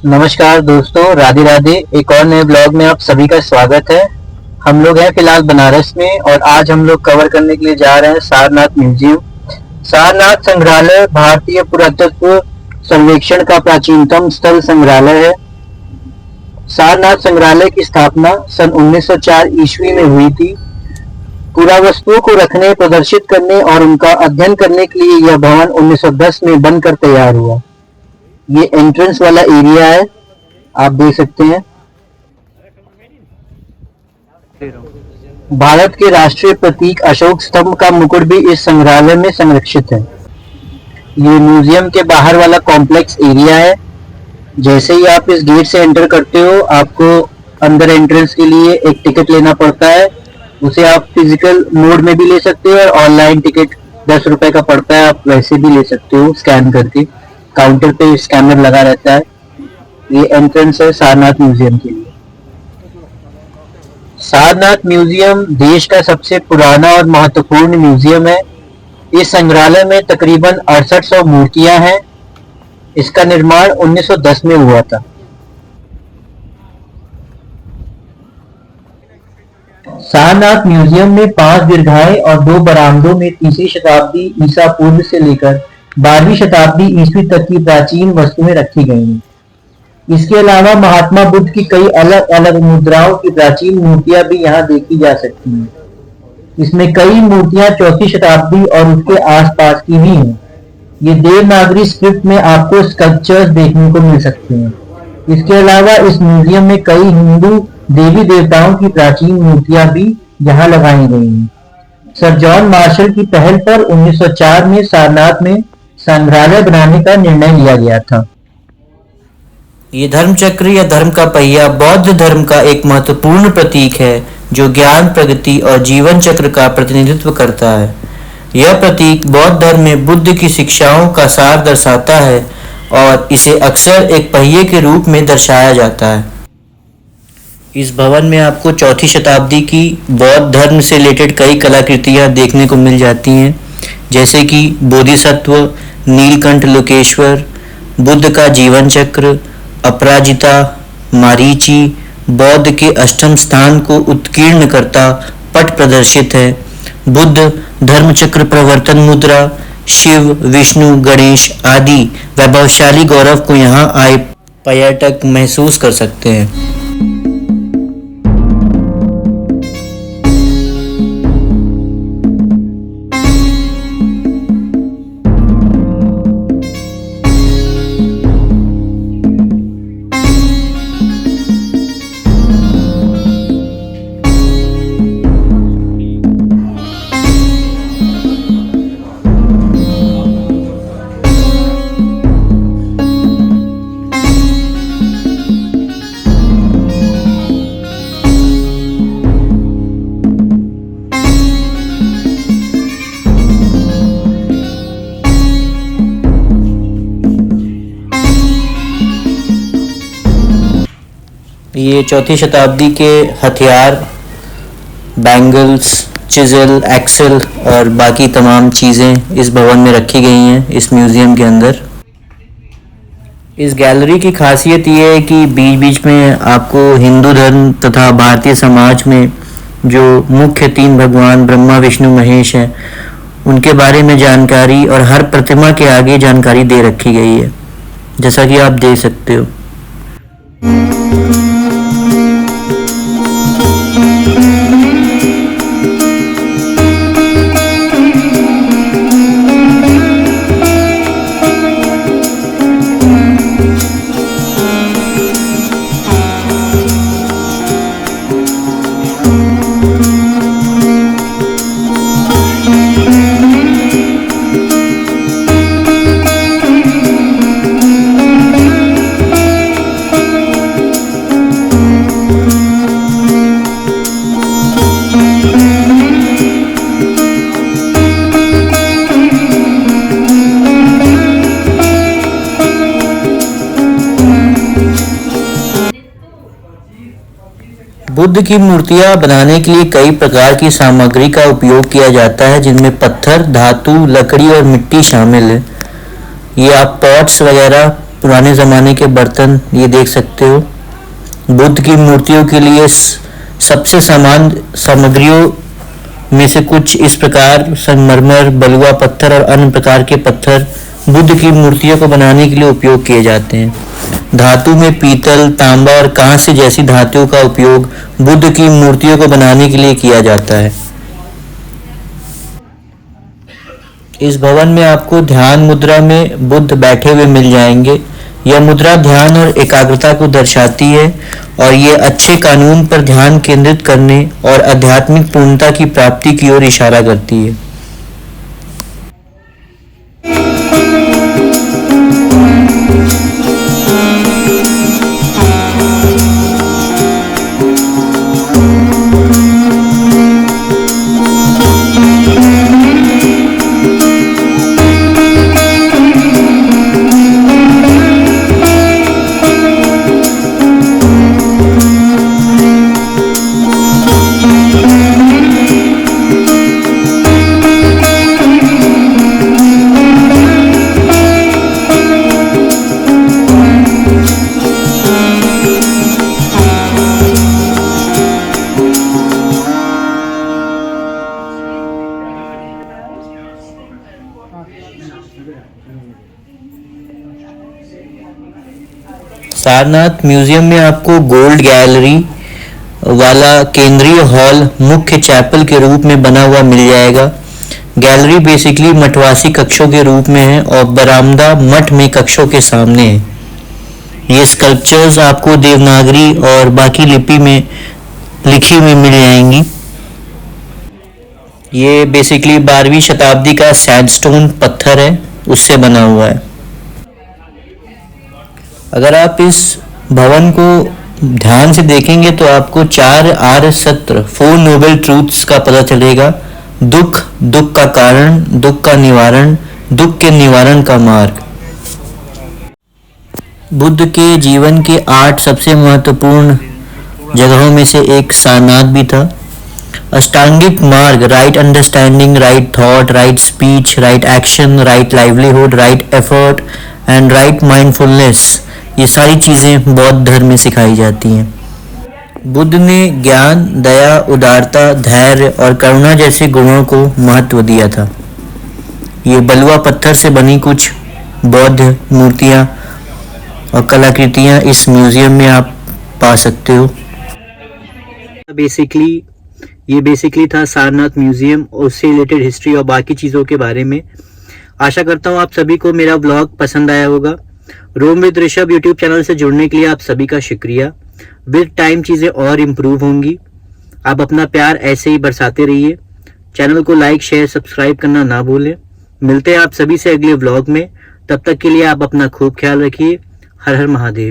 नमस्कार दोस्तों, राधे राधे। एक और नए ब्लॉग में आप सभी का स्वागत है। हम लोग हैं फिलहाल बनारस में और आज हम लोग कवर करने के लिए जा रहे हैं सारनाथ म्यूजियम। सारनाथ संग्रहालय भारतीय पुरातत्व सर्वेक्षण का प्राचीनतम स्थल संग्रहालय है। सारनाथ संग्रहालय की स्थापना सन 1904 ईस्वी में हुई थी। पुरावस्तुओं को रखने, प्रदर्शित करने और उनका अध्ययन करने के लिए यह भवन 1910 में बनकर तैयार हुआ। ये एंट्रेंस वाला एरिया है, आप देख सकते हैं। भारत के राष्ट्रीय प्रतीक अशोक स्तंभ का मुकुट भी इस संग्रहालय में संरक्षित है। ये म्यूजियम के बाहर वाला कॉम्प्लेक्स एरिया है। जैसे ही आप इस गेट से एंटर करते हो, आपको अंदर एंट्रेंस के लिए एक टिकट लेना पड़ता है। उसे आप फिजिकल मोड में भी ले सकते हो और ऑनलाइन टिकट 10 रुपए का पड़ता है, आप वैसे भी ले सकते हो स्कैन करके। काउंटर पे स्कैनर लगा रहता है। ये एंट्रेंस है सारनाथ म्यूजियम के लिए। सारनाथ म्यूजियम देश का सबसे पुराना और महत्वपूर्ण म्यूजियम है। इस संग्रहालय में तकरीबन 6800 मूर्तियां हैं। इसका निर्माण 1910 में हुआ था। सारनाथ म्यूजियम में 5 दीर्घाएं और 2 बरामदों में 3वीं शताब्दी ईसा पूर्व से लेकर 12वीं शताब्दी ईस्वी तक की प्राचीन वस्तुएं रखी गई हैं। इसके अलावा महात्मा बुद्ध की कई अलग अलग मुद्राओं की प्राचीन मूर्तियां भी यहाँ देखी जा सकती हैं। इसमें कई मूर्तियां 4वीं शताब्दी और उसके आसपास की भी हैं। ये देवनागरी स्क्रिप्ट में आपको स्कल्पचर्स देखने को मिल सकते हैं। इसके अलावा इस म्यूजियम में कई हिंदू देवी देवताओं की प्राचीन मूर्तियां भी यहाँ लगाई गई हैं। सर जॉन मार्शल की पहल पर 1904 में सारनाथ में संग्रहालय बनाने का निर्णय लिया गया था। ये धर्म चक्र या धर्म का पहिया बौद्ध धर्म का एक महत्वपूर्ण प्रतीक है जो ज्ञान, प्रगति और जीवन चक्र का प्रतिनिधित्व करता है। यह प्रतीक बौद्ध धर्म में बुद्ध की शिक्षाओं का सार दर्शाता है और इसे अक्सर एक पहिए के रूप में दर्शाया जाता है। इस भवन में आपको 4वीं शताब्दी की बौद्ध धर्म से रिलेटेड कई कलाकृतियां देखने को मिल जाती हैं, जैसे कि बोधिसत्व, नीलकंठ लोकेश्वर, बुद्ध का जीवन चक्र, अपराजिता, मारीची, बौद्ध के अष्टम स्थान को उत्कीर्ण करता पट प्रदर्शित है, बुद्ध धर्मचक्र प्रवर्तन मुद्रा, शिव, विष्णु, गणेश आदि वैभवशाली गौरव को यहाँ आए पर्यटक महसूस कर सकते हैं। ये 4वीं शताब्दी के हथियार, बैंगल्स, चिजल, एक्सल और बाकी तमाम चीज़ें इस भवन में रखी गई हैं इस म्यूज़ियम के अंदर। इस गैलरी की खासियत ये है कि बीच बीच में आपको हिंदू धर्म तथा भारतीय समाज में जो मुख्य 3 भगवान ब्रह्मा, विष्णु, महेश हैं उनके बारे में जानकारी और हर प्रतिमा के आगे जानकारी दे रखी गई है, जैसा कि आप देख सकते हो। बुद्ध की मूर्तियां बनाने के लिए कई प्रकार की सामग्री का उपयोग किया जाता है, जिनमें पत्थर, धातु, लकड़ी और मिट्टी शामिल है। ये आप पॉट्स वगैरह पुराने ज़माने के बर्तन ये देख सकते हो। बुद्ध की मूर्तियों के लिए सबसे सामान्य सामग्रियों में से कुछ इस प्रकार संगमरमर, बलुआ पत्थर और अन्य प्रकार के पत्थर बुद्ध की मूर्तियों को बनाने के लिए उपयोग किए जाते हैं। धातु में पीतल, तांबा और कांस्य जैसी धातुओं का उपयोग बुद्ध की मूर्तियों को बनाने के लिए किया जाता है। इस भवन में आपको ध्यान मुद्रा में बुद्ध बैठे हुए मिल जाएंगे। यह मुद्रा ध्यान और एकाग्रता को दर्शाती है और ये अच्छे कानून पर ध्यान केंद्रित करने और आध्यात्मिक पूर्णता की प्राप्ति की ओर इशारा करती है। सारनाथ म्यूजियम में आपको गोल्ड गैलरी वाला केंद्रीय हॉल मुख्य चैपल के रूप में बना हुआ मिल जाएगा। गैलरी बेसिकली मठवासी कक्षों के रूप में है और बरामदा मठ में कक्षों के सामने है। ये स्कल्पचर्स आपको देवनागरी और बाकी लिपि में लिखी हुई मिल जाएंगी। ये बेसिकली 12वीं शताब्दी का सैंडस्टोन पत्थर है, उससे बना हुआ है। अगर आप इस भवन को ध्यान से देखेंगे तो आपको 4 आर्य सत्य, 4 नोबल ट्रूथ्स का पता चलेगा। दुख, दुख का कारण, दुख का निवारण, दुख के निवारण का मार्ग। बुद्ध के जीवन के 8 सबसे महत्वपूर्ण जगहों में से एक सारनाथ भी था। अष्टांगिक मार्ग, right understanding, right thought, right speech, right action, right livelihood, right effort and right mindfulness, ये सारी चीज़ें बौद्ध धर्म में सिखाई जाती हैं। बुद्ध ने ज्ञान, दया, उदारता, धैर्य और करुणा जैसे गुणों को महत्व दिया था। ये बलुआ पत्थर से बनी कुछ बौद्ध मूर्तियाँ और कलाकृतियाँ इस म्यूजियम में आप पा सकते हो। ये बेसिकली था सारनाथ म्यूजियम और उससे रिलेटेड हिस्ट्री और बाकी चीज़ों के बारे में। आशा करता हूँ आप सभी को मेरा ब्लॉग पसंद आया होगा। रोम विद ऋषभ यूट्यूब चैनल से जुड़ने के लिए आप सभी का शुक्रिया। विद टाइम चीज़ें और इम्प्रूव होंगी। आप अपना प्यार ऐसे ही बरसाते रहिए। चैनल को लाइक, शेयर, सब्सक्राइब करना ना भूलें। मिलते हैं आप सभी से अगले व्लॉग में। तब तक के लिए आप अपना खूब ख्याल रखिए। हर हर महादेव।